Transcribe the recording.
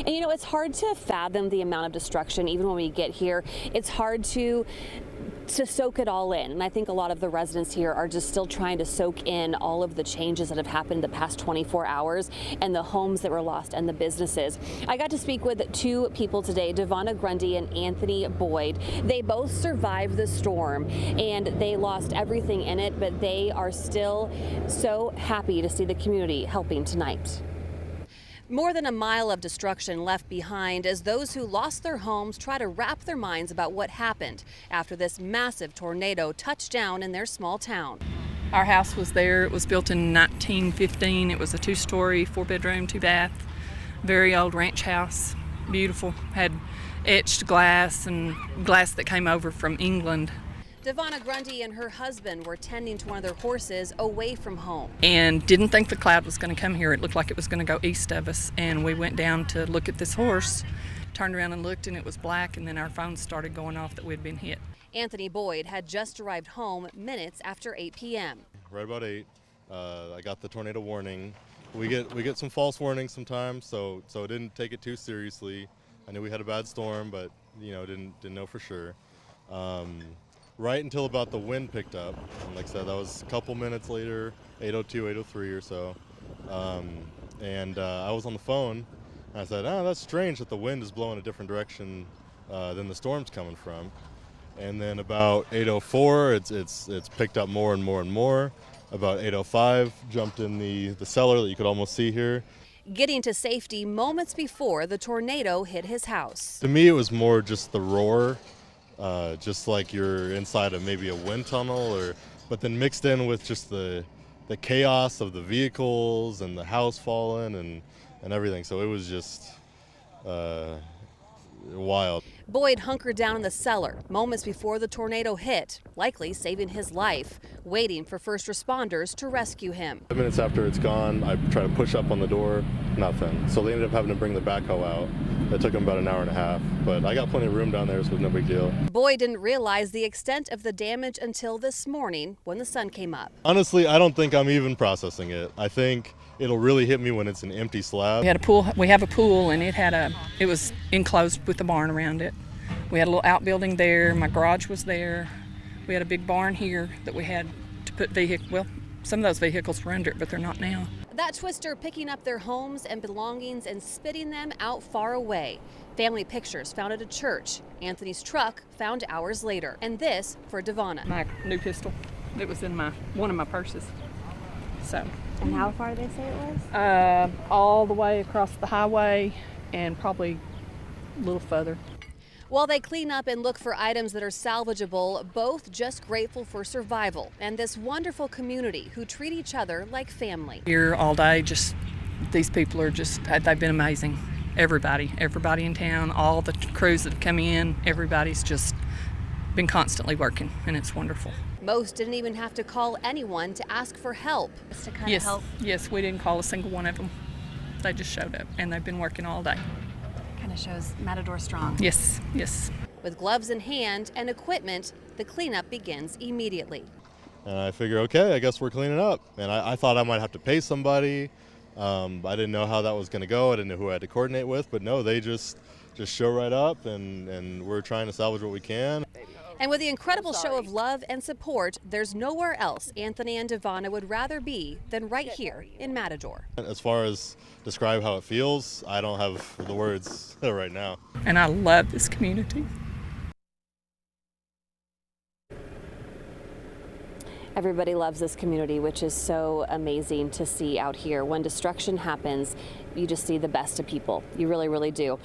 And you know, it's hard to fathom the amount of destruction even when we get here. It's hard to soak it all in. And I think a lot of the residents here are just still trying to soak in all of the changes that have happened the past 24 hours and the homes that were lost and the businesses. I got to speak with two people today, DVONNA Grundy and Anthony Boyd. They both survived the storm and they lost everything in it, but they are still so happy to see the community helping tonight. More than a mile of destruction left behind as those who lost their homes try to wrap their minds about what happened after this massive tornado touched down in their small town. Our house was there. It was built in 1915. It was a 2-story, 4-bedroom, 2-bath, very old ranch house. Beautiful. Had etched glass and glass that came over from England. DVONNA Grundy and her husband were tending to one of their horses away from home. And didn't think the cloud was going to come here. It looked like it was going to go east of us. And we went down to look at this horse, turned around and looked, and it was black, and then our phones started going off that we'd been hit. Anthony Boyd had just arrived home minutes after 8 p.m. Right about 8, I got the tornado warning. We get some false warnings sometimes, so I didn't take it too seriously. I knew we had a bad storm, but didn't know for sure. Right until about the wind picked up. And like I said, that was a couple minutes later, 8:02, 8:03 or so. I was on the phone, and I said, "Oh, that's strange that the wind is blowing a different direction than the storm's coming from." And then about 8:04, it's picked up more and more and more. About 8:05, jumped in the cellar that you could almost see here. Getting to safety moments before the tornado hit his house. To me, it was more just the roar. Just like you're inside of maybe a wind tunnel, but then mixed in with just the chaos of the vehicles and the house falling and everything. So it was just wild. Boyd hunkered down in the cellar moments before the tornado hit, likely saving his life, waiting for first responders to rescue him. 5 minutes after it's gone, I try to push up on the door, nothing. So they ended up having to bring the backhoe out. It took them about an hour and a half, but I got plenty of room down there, so it was no big deal. Boyd didn't realize the extent of the damage until this morning when the sun came up. Honestly, I don't think I'm even processing it. I think it'll really hit me when it's an empty slab. We had a pool. We have a pool, and it was enclosed with a barn around it. We had a little outbuilding there. My garage was there. We had a big barn here that we had to put vehicles. Well, some of those vehicles were under it, but they're not now. That twister picking up their homes and belongings and spitting them out far away. Family pictures found at a church. Anthony's truck found hours later. And this for DVONNA. My new pistol. It was in one of my purses. So. And how far did they say it was? All the way across the highway and probably a little further. While they clean up and look for items that are salvageable, both just grateful for survival and this wonderful community who treat each other like family. Here all day, these people are they've been amazing. Everybody in town, all the crews that have come in, everybody's just been constantly working, and it's wonderful. Most didn't even have to call anyone to ask for help. Yes, we didn't call a single one of them. They just showed up, and they've been working all day. Kind of shows Matador strong. Yes. With gloves in hand and equipment, the cleanup begins immediately. And I figure, okay, I guess we're cleaning up. And I thought I might have to pay somebody. I didn't know how that was going to go. I didn't know who I had to coordinate with. But no, they just show right up, and we're trying to salvage what we can. And with the incredible show of love and support, there's nowhere else Anthony and DVONNA would rather be than right here in Matador. As far as describe how it feels, I don't have the words right now. And I love this community. Everybody loves this community, which is so amazing to see out here. When destruction happens, you just see the best of people. You really, really do.